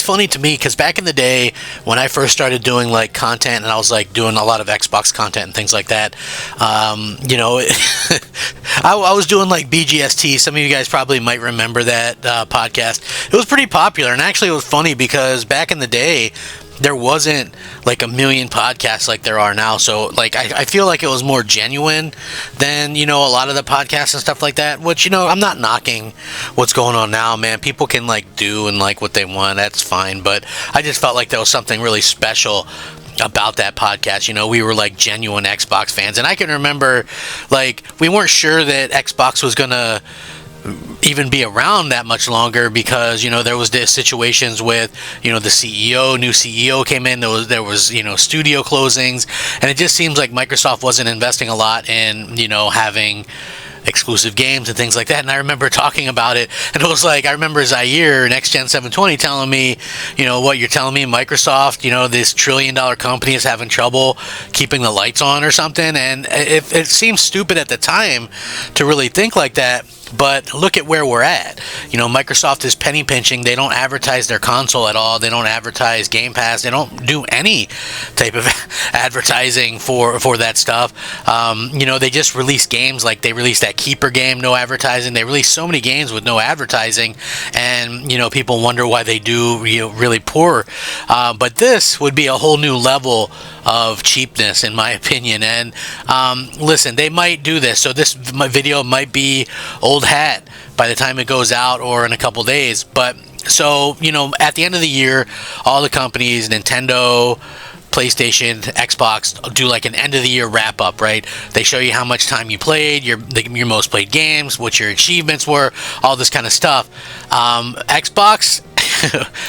funny to me because back in the day when I first started doing like content and I was like doing a lot of Xbox content and things like that, you know, I was doing like BGST. Some of you guys probably might remember that podcast. It was pretty popular, and actually it was funny because back in the day there wasn't like a million podcasts like there are now. So like I feel like it was more genuine than, you know, a lot of the podcasts and stuff like that, which, you know, I'm not knocking what's going on now, man. People can like do and like what they want. That's fine. But I just felt like there was something really special about that podcast. You know, we were like genuine Xbox fans. And I can remember like we weren't sure that Xbox was going to even be around that much longer because, you know, there was the situations with, you know, the new CEO came in, there was, you know, studio closings, and it just seems like Microsoft wasn't investing a lot in, you know, having exclusive games and things like that. And I remember talking about it, and it was like, I remember Zaire, Next Gen 720, telling me, you know, what you're telling me, Microsoft, you know, this $1 trillion company is having trouble keeping the lights on or something. And it seems stupid at the time to really think like that. But look at where we're at. You know, Microsoft is penny pinching. They don't advertise their console at all. They don't advertise Game Pass. They don't do any type of advertising for that stuff. You know, they just release games. Like they released that Keeper game, no advertising. They release so many games with no advertising, and, you know, people wonder why they do, you know, really poor. But this would be a whole new level of cheapness, in my opinion. And listen, they might do this. So this video might be old hat by the time it goes out or in a couple days. But so, you know, at the end of the year, all the companies, Nintendo, PlayStation, Xbox, do like an end of the year wrap up, right? They show you how much time you played, your most played games, what your achievements were, all this kind of stuff. Xbox,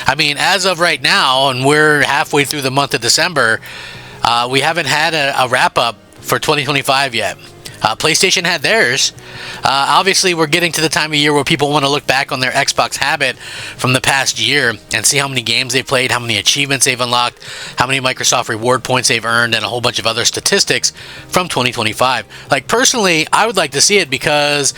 I mean, as of right now, and we're halfway through the month of December, we haven't had a wrap up for 2025 yet. PlayStation had theirs. Obviously, we're getting to the time of year where people want to look back on their Xbox habit from the past year and see how many games they played, how many achievements they've unlocked, how many Microsoft reward points they've earned, and a whole bunch of other statistics from 2025. Like, personally, I would like to see it because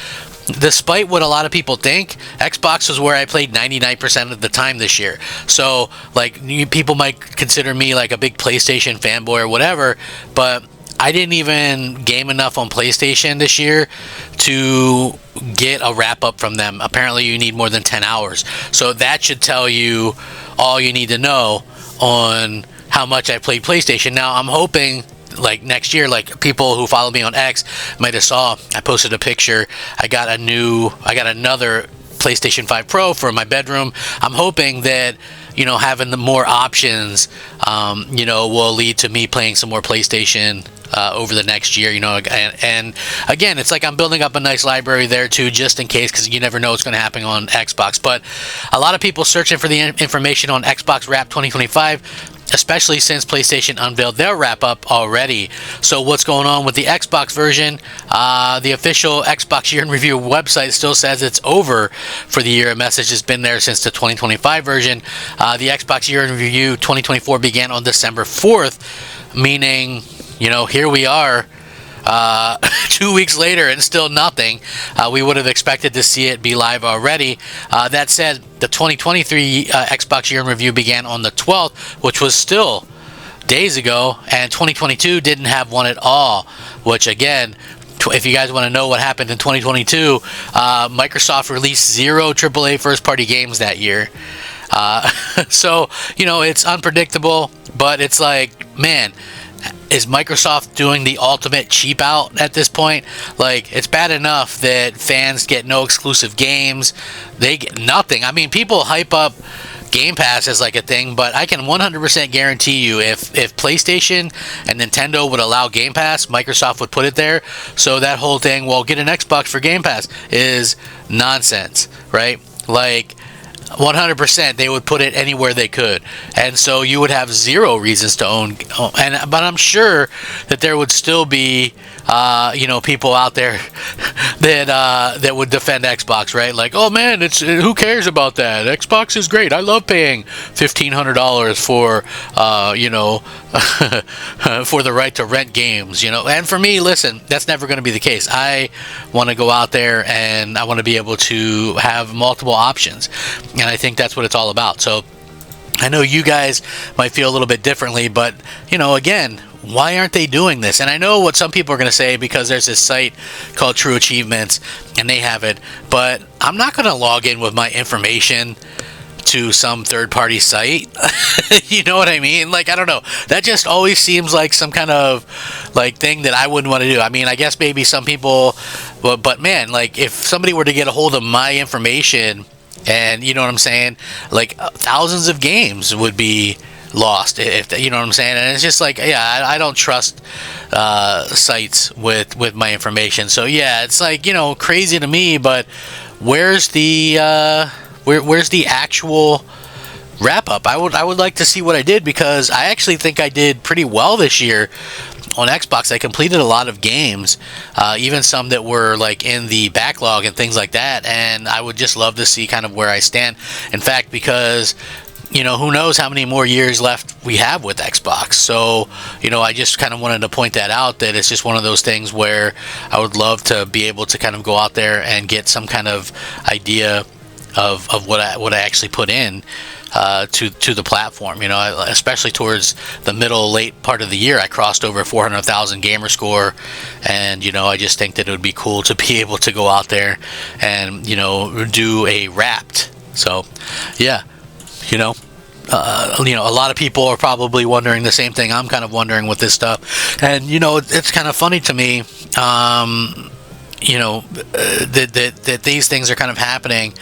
despite what a lot of people think, Xbox was where I played 99% of the time this year. So, like, people might consider me like a big PlayStation fanboy or whatever, but I didn't even game enough on PlayStation this year to get a wrap up from them. Apparently you need more than 10 hours. So that should tell you all you need to know on how much I played PlayStation. Now I'm hoping like next year, like people who follow me on X might have saw, I posted a picture. I got another PlayStation 5 Pro for my bedroom. I'm hoping that, you know, having the more options, you know, will lead to me playing some more PlayStation over the next year, you know, and again, it's like I'm building up a nice library there too, just in case, because you never know what's going to happen on Xbox. But a lot of people searching for the information on Xbox Wrap 2025, especially since PlayStation unveiled their wrap-up already. So what's going on with the Xbox version? The official Xbox Year in Review website still says it's over for the year. A message has been there since the 2025 version. The Xbox Year in Review 2024 began on December 4th, meaning, you know, here we are 2 weeks later and still nothing. We would have expected to see it be live already. That said, the 2023 Xbox Year in Review began on the 12th, which was still days ago, and 2022 didn't have one at all, which again, if you guys want to know what happened in 2022, Microsoft released 0 AAA first-party games that year. So, you know, it's unpredictable, but it's like, man, is Microsoft doing the ultimate cheap out at this point? Like, it's bad enough that fans get no exclusive games. They get nothing. I mean, people hype up Game Pass as like a thing, but I can 100% guarantee you if PlayStation and Nintendo would allow Game Pass, Microsoft would put it there. So that whole thing, well, get an Xbox for Game Pass, is nonsense, right? Like, 100% they would put it anywhere they could, and so you would have 0 reasons to own. But I'm sure that there would still be you know, people out there that would defend Xbox, right? Like, oh man, who cares about that? Xbox is great. I love paying $1,500 for you know, for the right to rent games, you know. And for me, listen, that's never going to be the case. I want to go out there and I want to be able to have multiple options, and I think that's what it's all about. So I know you guys might feel a little bit differently, but, again, why aren't they doing this? And I know what some people are going to say, because there's this site called True Achievements, and they have it, but I'm not going to log in with my information to some third-party site. You know what I mean? Like, I don't know. That just always seems like some kind of, like, thing that I wouldn't want to do. I mean, I guess maybe some people, but man, like, if somebody were to get a hold of my information, and you know what I'm saying, like, thousands of games would be lost, if you know what I'm saying. And it's just like, yeah, I don't trust sites with my information. So yeah, it's like, crazy to me. But where's the where's the actual wrap up? I would like to see what I did, because I actually think I did pretty well this year on Xbox. I completed a lot of games, even some that were like in the backlog and things like that, and I would just love to see kind of where I stand. In fact, because who knows how many more years left we have with Xbox. So, I just kind of wanted to point that out, that it's just one of those things where I would love to be able to kind of go out there and get some kind of idea of what I actually put in to the platform. Especially towards the late part of the year, I crossed over 400,000 gamer score, and I just think that it would be cool to be able to go out there and do a Wrapped. So yeah, a lot of people are probably wondering the same thing I'm kind of wondering with this stuff. And it's kind of funny to me, that these things are kind of happening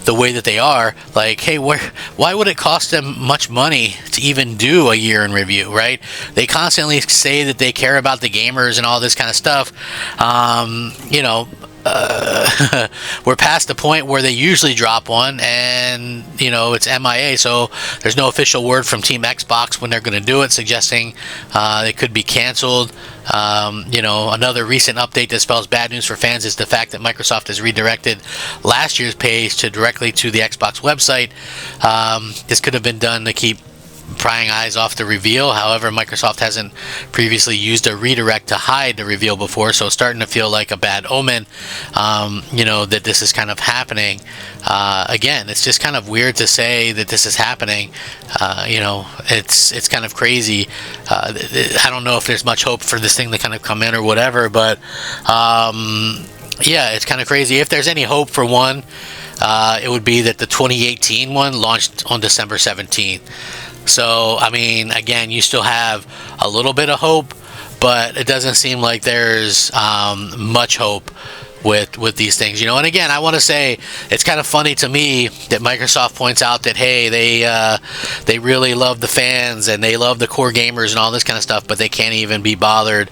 the way that they are. Like, hey, why would it cost them much money to even do a year in review, right? They constantly say that they care about the gamers and all this kind of stuff. We're past the point where they usually drop one, and it's MIA, so there's no official word from Team Xbox when they're going to do it, suggesting it could be canceled. Another recent update that spells bad news for fans is the fact that Microsoft has redirected last year's page directly to the Xbox website. This could have been done to keep prying eyes off the reveal. However, Microsoft hasn't previously used a redirect to hide the reveal before, so it's starting to feel like a bad omen, that this is kind of happening. Again, it's just kind of weird to say that this is happening. It's kind of crazy. I don't know if there's much hope for this thing to kind of come in or whatever, but yeah, it's kind of crazy. If there's any hope for one, it would be that the 2018 one launched on December 17th. So, I mean, again, you still have a little bit of hope, but it doesn't seem like there's much hope with these things, And again, I want to say it's kind of funny to me that Microsoft points out that, hey, they really love the fans and they love the core gamers and all this kind of stuff, but they can't even be bothered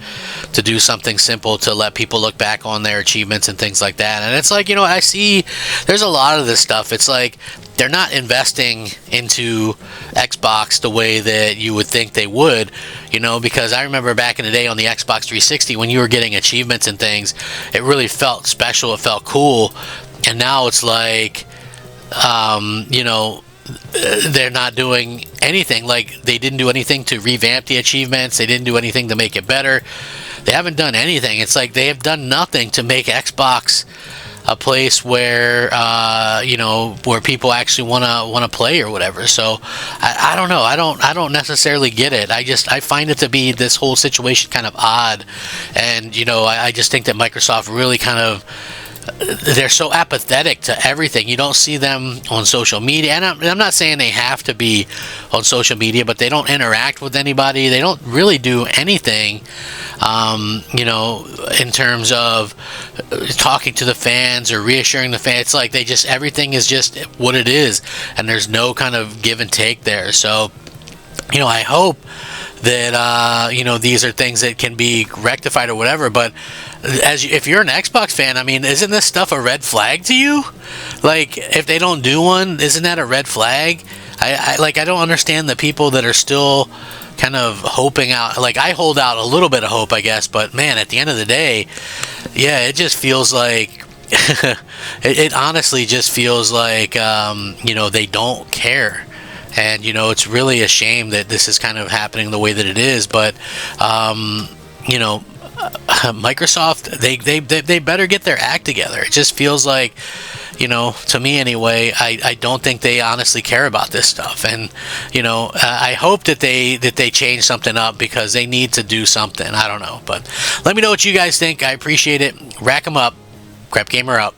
to do something simple to let people look back on their achievements and things like that. And it's like, I see there's a lot of this stuff. It's like they're not investing into Xbox the way that you would think they would, because I remember back in the day on the Xbox 360, when you were getting achievements and things, it really felt special, it felt cool. And now it's like, they're not doing anything. Like, they didn't do anything to revamp the achievements, they didn't do anything to make it better. They haven't done anything. It's like they have done nothing to make Xbox a place where where people actually want to play or whatever. So I don't know. I don't necessarily get it. I find it to be this whole situation kind of odd, and I just think that Microsoft really kind of, they're so apathetic to everything. You don't see them on social media, and I'm not saying they have to be on social media, but they don't interact with anybody. They don't really do anything, in terms of talking to the fans or reassuring the fans. It's like everything is just what it is, and there's no kind of give and take there. So, I hope that these are things that can be rectified or whatever. But if you're an Xbox fan, I mean, isn't this stuff a red flag to you? Like, if they don't do one, isn't that a red flag? I don't understand the people that are still kind of hoping out. Like, I hold out a little bit of hope, I guess, but man, at the end of the day, yeah, it just feels like it honestly just feels like they don't care. And it's really a shame that this is kind of happening the way that it is. But Microsoft, they better get their act together. It just feels like you know, to me anyway, I don't think they honestly care about this stuff. And you know, I hope that they change something up, because they need to do something. I don't know, but let me know what you guys think. I appreciate it. Rack 'em up. Crap Gamer out.